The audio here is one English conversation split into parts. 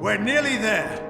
We're nearly there.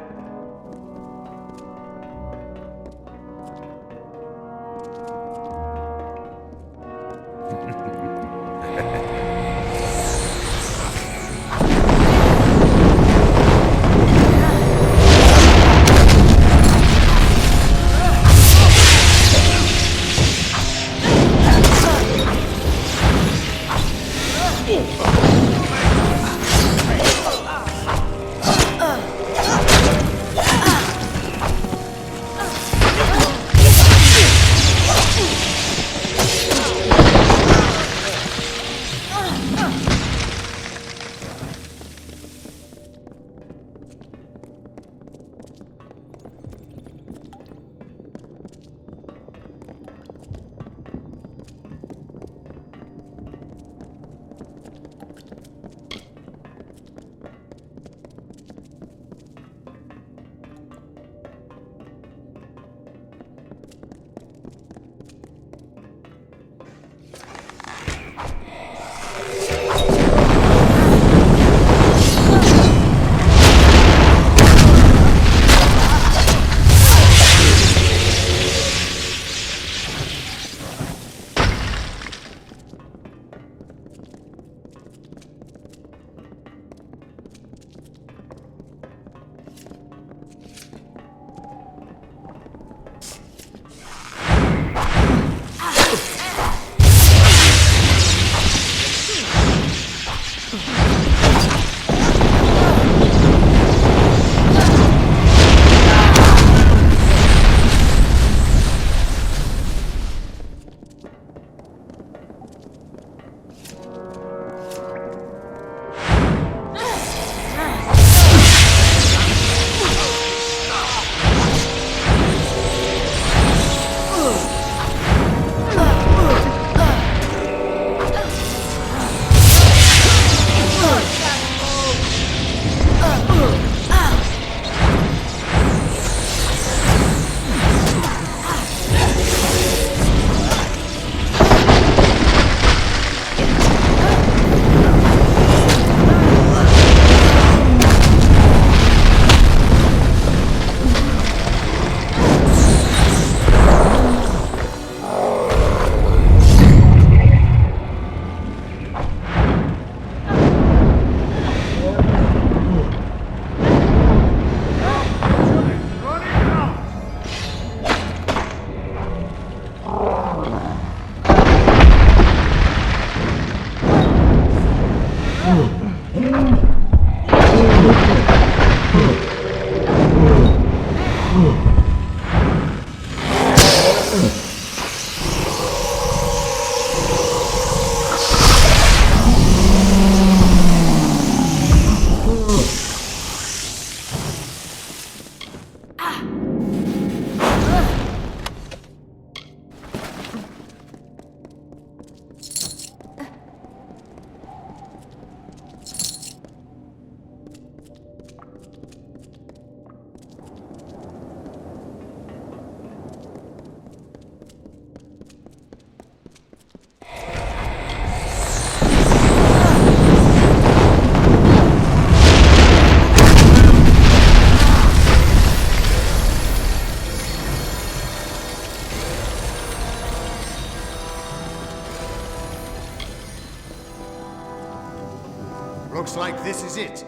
Looks like this is it.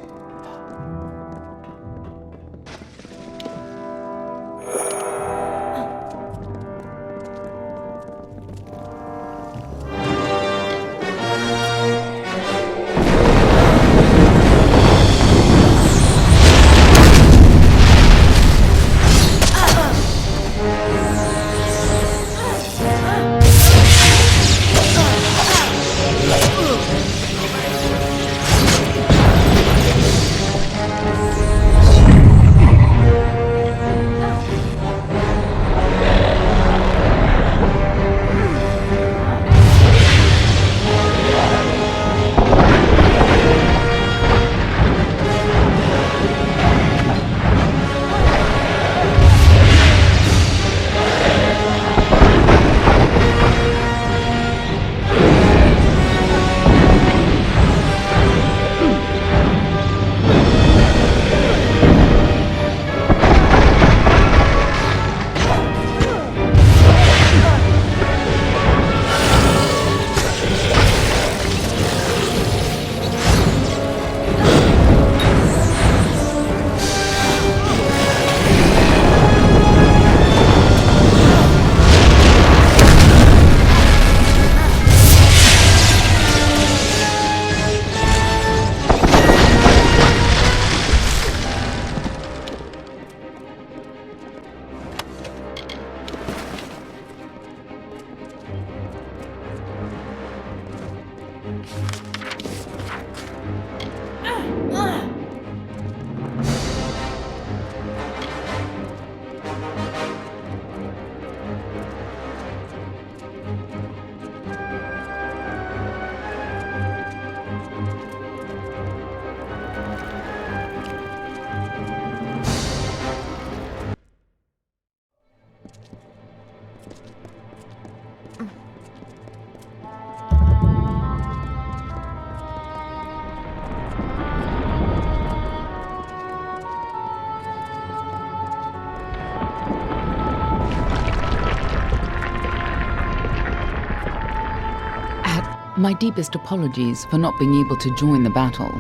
My deepest apologies for not being able to join the battle.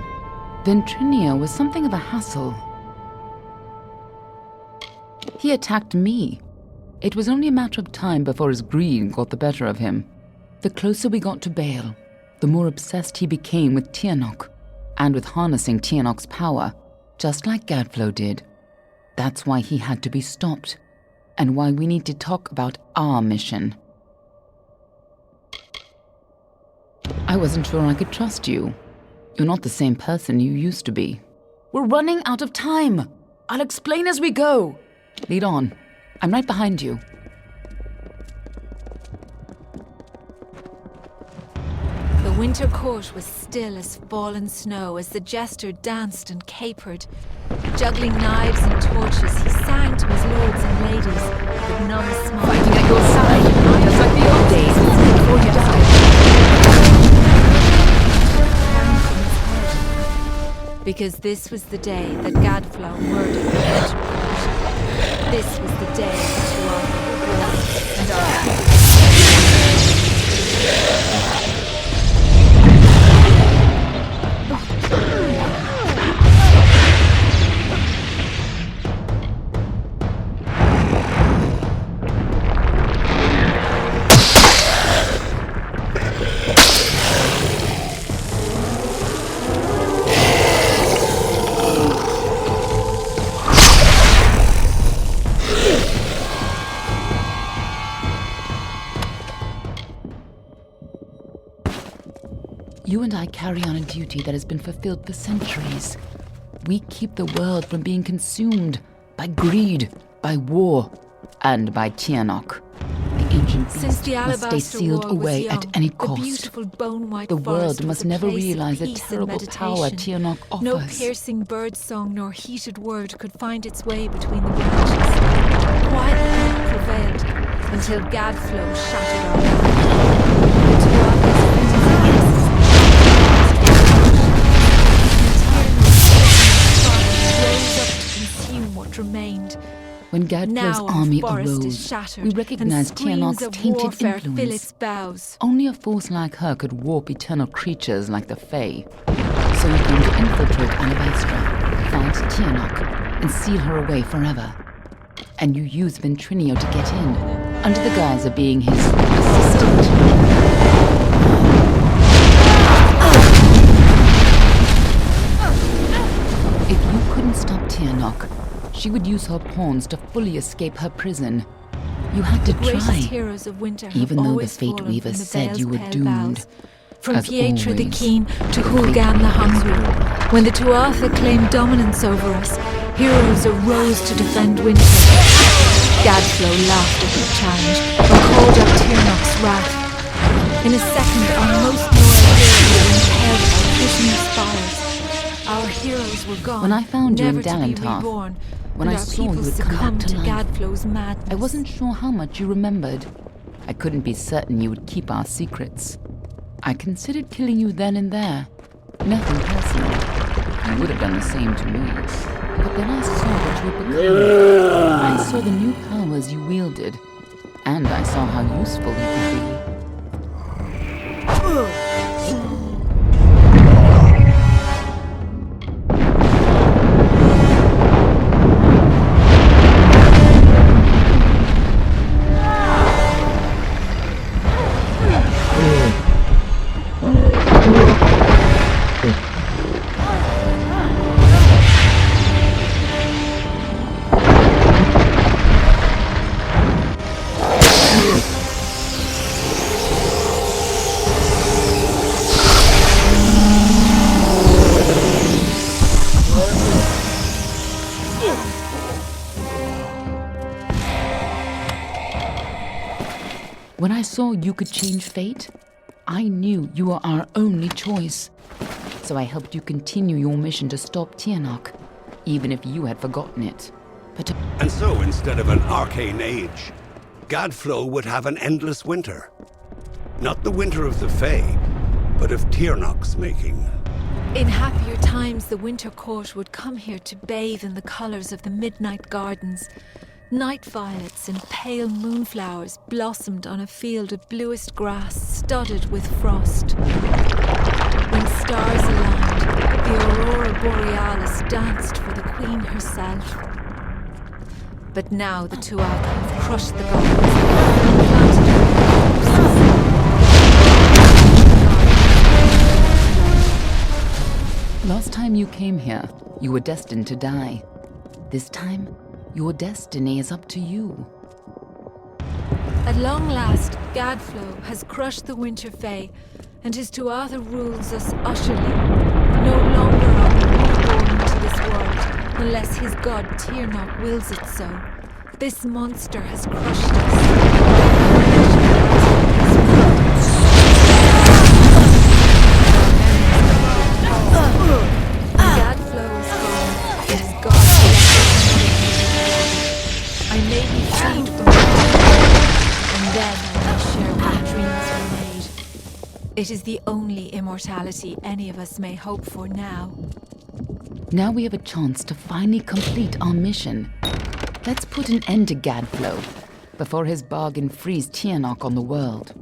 Ventrinia was something of a hassle. He attacked me. It was only a matter of time before his greed got the better of him. The closer we got to Bale, the more obsessed he became with Tianok, and with harnessing Tianok's power, just like Gadflow did. That's why he had to be stopped, and why we need to talk about our mission. I wasn't sure I could trust you. You're not the same person you used to be. We're running out of time. I'll explain as we go. Lead on. I'm right behind you. The winter court was still as fallen snow as the jester danced and capered. Juggling knives and torches, he sang to his lords and ladies with numb smile. Fighting at your side, just like the old days before you died. Because this was the day that Gadflow murdered the winter court. This was the day that Tuatha were born and died. You and I carry on a duty that has been fulfilled for centuries. We keep the world from being consumed by greed, by war, and by Tianok. The ancient beast must stay sealed away at any cost. The world must never realize the terrible power Tianok offers. No piercing bird song nor heated word could find its way between the branches. Quiet prevailed until Gadflow shattered our land. Remained. When Gadflow's army arose, we recognized Tianok's tainted influence. Only a force like her could warp eternal creatures like the Fae. So we came to infiltrate Alabastra, find Tianok, and seal her away forever. And you used Ventrinio to get in, under the guise of being his assistant. If you couldn't stop Tianok, she would use her pawns to fully escape her prison. You had to try, even though the Fate Weaver said you were doomed. From Pietra the Keen to Hulgan the Hungry, when the Tuatha claimed dominance over us, heroes arose to defend winter. Gadflow laughed at the challenge and called up Tiernok's wrath. In a second, our most loyal heroes were impaled by prisoner spires. Our heroes were gone, when I found you never in to be Dalantarth, reborn. when I saw you had come back to life, Gadflow's madness. I wasn't sure how much you remembered. I couldn't be certain you would keep our secrets. I considered killing you then and there. Nothing personal. You would have done the same to me. But then I saw what you had become. I saw the new powers you wielded. And I saw how useful you could be. When I saw you could change fate, I knew you were our only choice. So I helped you continue your mission to stop Tianok, even if you had forgotten it. And so, instead of an arcane age, Gadflow would have an endless winter. Not the winter of the Fae, but of Tiernok's making. In happier times, the winter court would come here to bathe in the colors of the midnight gardens. Night violets and pale moonflowers blossomed on a field of bluest grass studded with frost. When stars aligned, the aurora borealis danced for the queen herself. But now the Tuatha have crushed the gods and planted her corpses. Last time you came here, you were destined to die. This time, your destiny is up to you. At long last, Gadflow has crushed the Winter Fae, and his Tuatha rules us utterly. No longer are we reborn into this world, unless his god Tiernok wills it so. This monster has crushed us. Gadflow is gone. It is God's blessing. I may be freed from the and then I will share what dreams were made. It is the only immortality any of us may hope for now. Now we have a chance to finally complete our mission. Let's put an end to Gadflow before his bargain frees Tiernok on the world.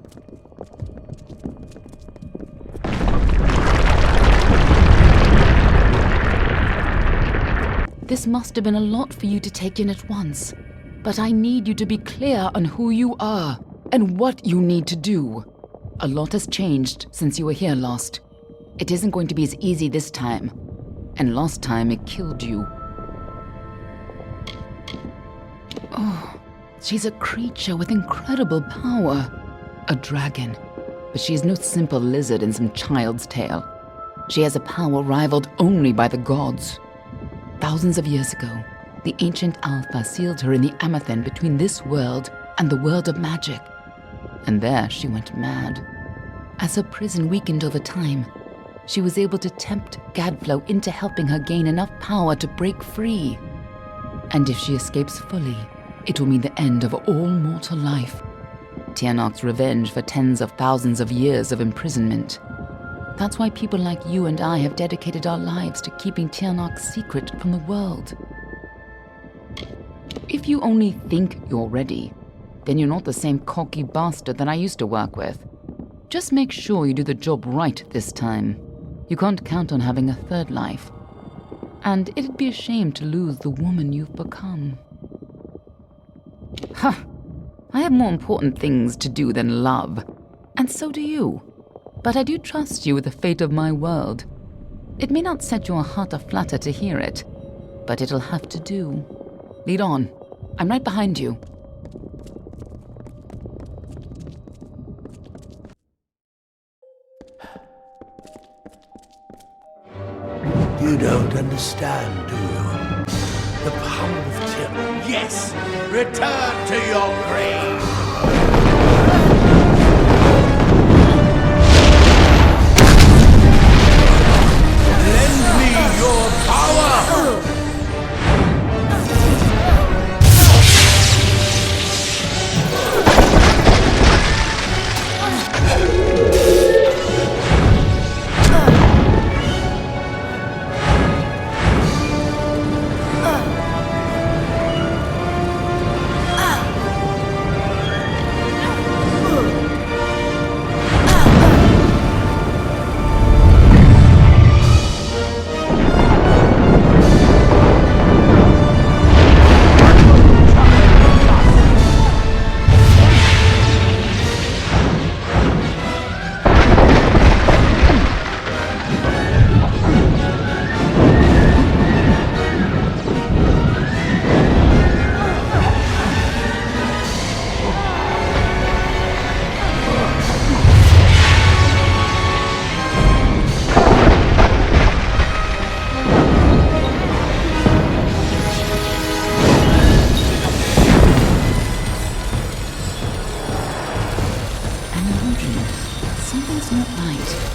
This must have been a lot for you to take in at once, but I need you to be clear on who you are and what you need to do. A lot has changed since you were here last. It isn't going to be as easy this time, and last time it killed you. Oh, she's a creature with incredible power. A dragon, but she is no simple lizard in some child's tale. She has a power rivaled only by the gods. Thousands of years ago, the ancient Alpha sealed her in the Amathen between this world and the world of magic. And there she went mad. As her prison weakened over time, she was able to tempt Gadflow into helping her gain enough power to break free. And if she escapes fully, it will mean the end of all mortal life. Tiernok's revenge for tens of thousands of years of imprisonment. That's why people like you and I have dedicated our lives to keeping Tiernok's secret from the world. If you only think you're ready, then you're not the same cocky bastard that I used to work with. Just make sure you do the job right this time. You can't count on having a third life. And it'd be a shame to lose the woman you've become. Ha! I have more important things to do than love. And so do you. But I do trust you with the fate of my world. It may not set your heart aflutter to hear it, but it'll have to do. Lead on. I'm right behind you. You don't understand, do you? The power of Tiernok. Yes! Return to your grave! Lend me your power!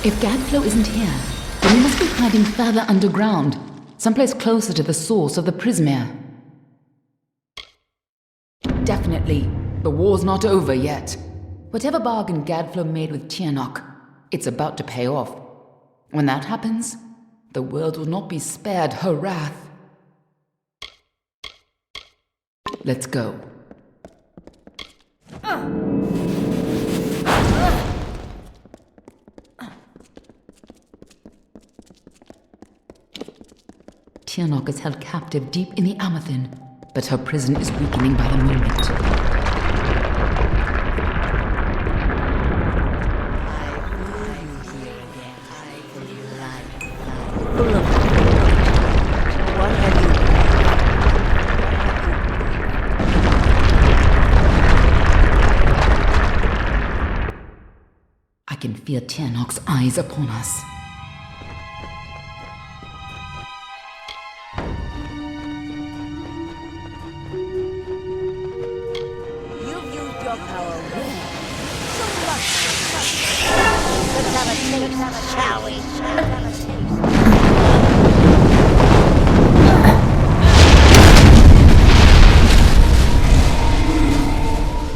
If Gadflow isn't here, then he must be hiding further underground, someplace closer to the source of the Prismere. Definitely, the war's not over yet. Whatever bargain Gadflow made with Tiernok, it's about to pay off. When that happens, the world will not be spared her wrath. Let's go. Tianok is held captive deep in the Amathin, but her prison is weakening by the moment. I can feel Tianok's eyes upon us. You've used your power well. So let's have a taste, shall we?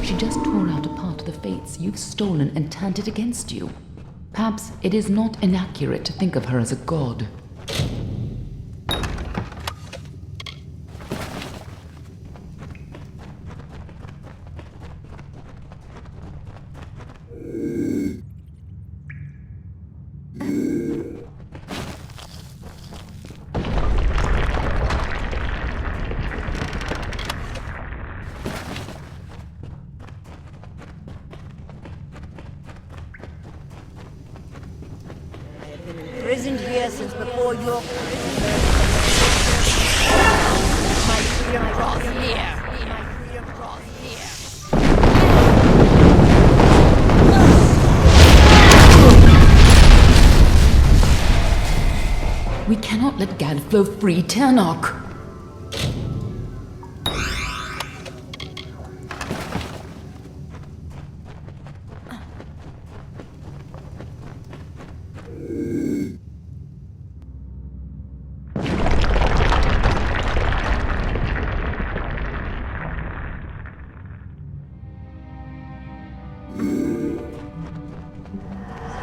She just tore out a part of the fates you've stolen and turned it against you. Perhaps it is not inaccurate to think of her as a god. Prisoned here since before your my freedom draws near. My freedom draws near. We cannot let Gadflow free Tianok.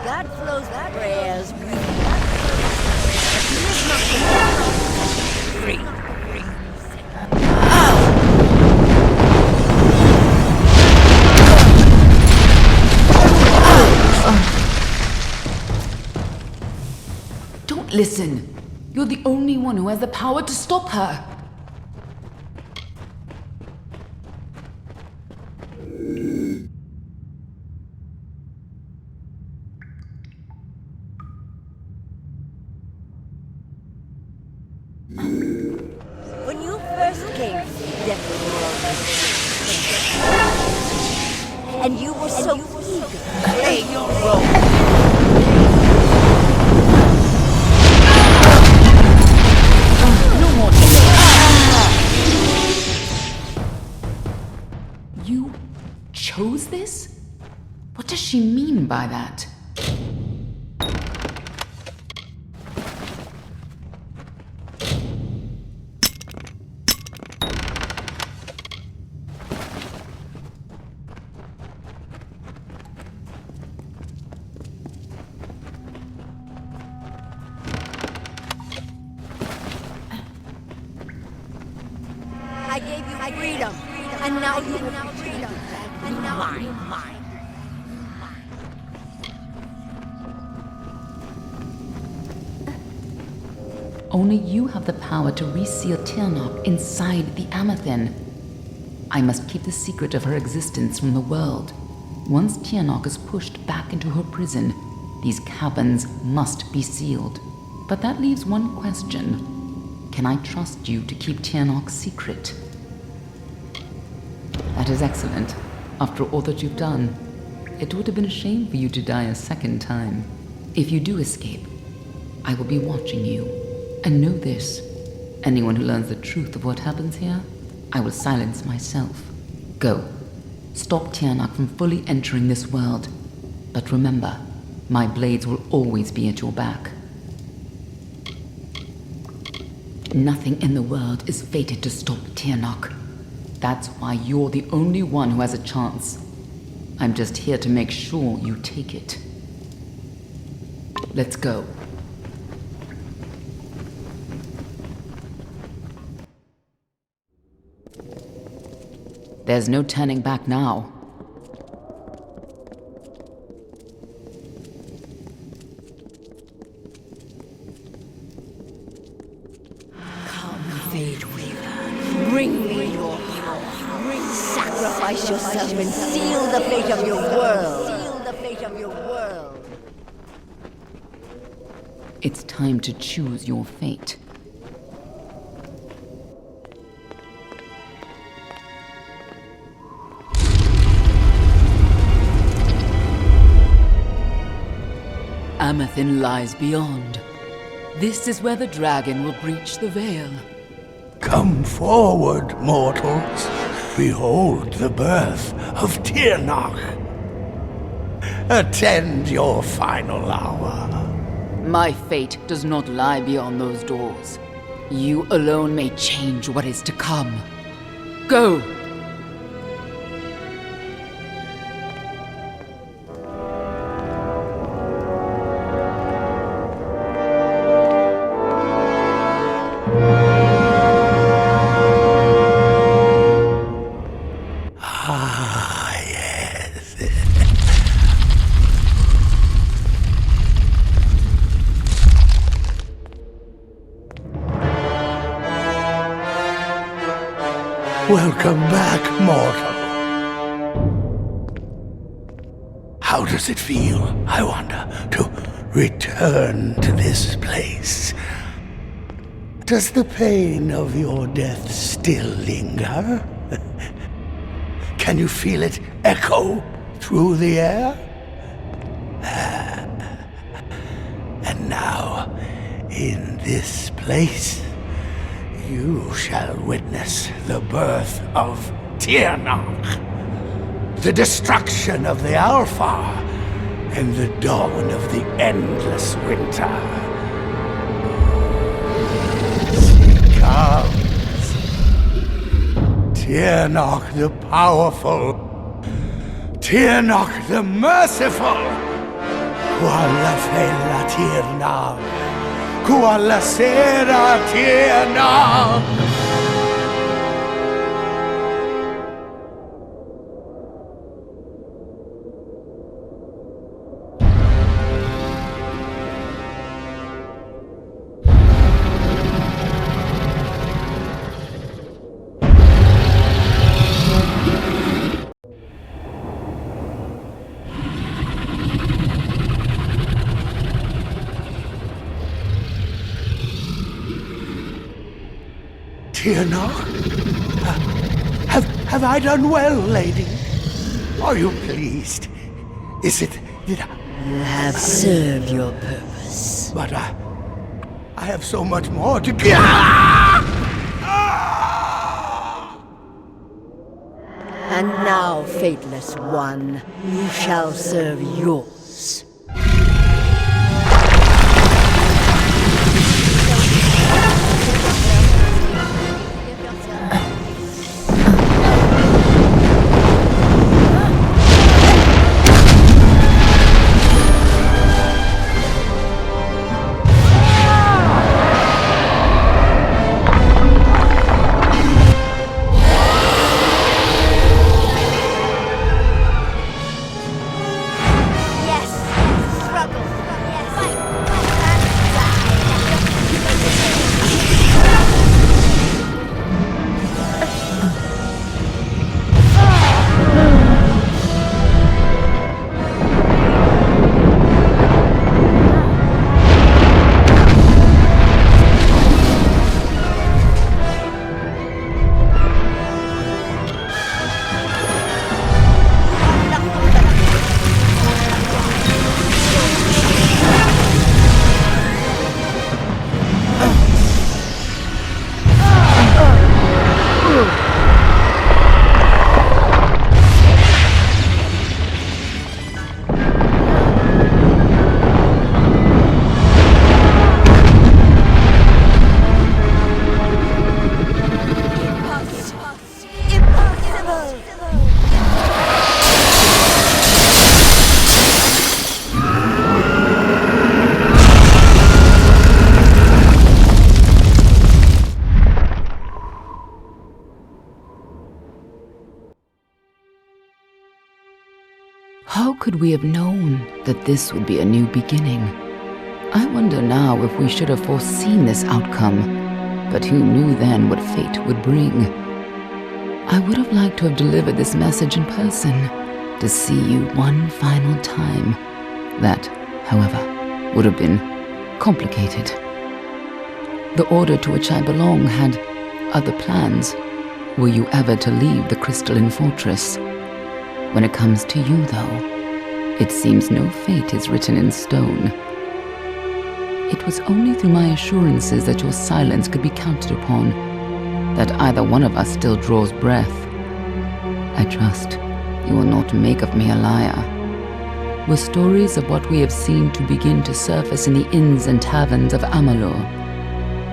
Gadflow's prayers free. Don't listen. You're the only one who has the power to stop her. When you first came to the Death World, and you were so eager to play your role. No more delay. You chose this? What does she mean by that? I gave you freedom, and now you have freedom, and now mine. Only you have the power to reseal Tianok inside the Amathin. I must keep the secret of her existence from the world. Once Tianok is pushed back into her prison, these caverns must be sealed. But that leaves one question. Can I trust you to keep Tianok's secret? That is excellent. After all that you've done, it would have been a shame for you to die a second time. If you do escape, I will be watching you. And know this, anyone who learns the truth of what happens here, I will silence myself. Go. Stop Tianok from fully entering this world. But remember, my blades will always be at your back. Nothing in the world is fated to stop Tianok. That's why you're the only one who has a chance. I'm just here to make sure you take it. Let's go. There's no turning back now. Fate Weaver, bring me your power. Sacrifice yourself and seal the fate of your world. Seal the fate of your world. It's time to choose your fate. Amathin lies beyond. This is where the dragon will breach the veil. Come forward, mortals. Behold the birth of Tiano. Attend your final hour. My fate does not lie beyond those doors. You alone may change what is to come. Go! Welcome back, mortal. How does it feel, I wonder, to return to this place? Does the pain of your death still linger? Can you feel it echo through the air? And now, in this place, you shall witness the birth of Tiano, the destruction of the Alpha, and the dawn of the endless winter. She comes. Tiano the powerful, Tiano the merciful, quale fella Tiano. Quella sera Tiano! Tiano? Have I done well, lady? Are you pleased? Is it that You have served your purpose. But I have so much more to give. And now, fateless one, you shall serve yours. How could we have known that this would be a new beginning? I wonder now if we should have foreseen this outcome, but who knew then what fate would bring? I would have liked to have delivered this message in person, to see you one final time. That, however, would have been complicated. The order to which I belong had other plans. Were you ever to leave the crystalline fortress? When it comes to you, though, it seems no fate is written in stone. It was only through my assurances that your silence could be counted upon that either one of us still draws breath. I trust you will not make of me a liar. Were stories of what we have seen to begin to surface in the inns and taverns of Amalur,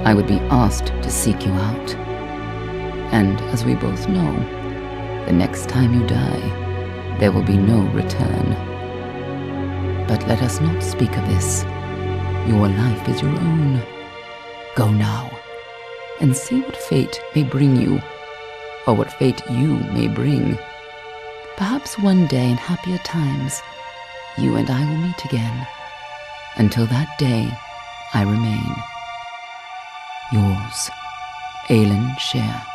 I would be asked to seek you out. And as we both know, the next time you die, there will be no return. But let us not speak of this. Your life is your own. Go now, and see what fate may bring you, or what fate you may bring. Perhaps one day in happier times, you and I will meet again. Until that day, I remain yours, Aelin Share.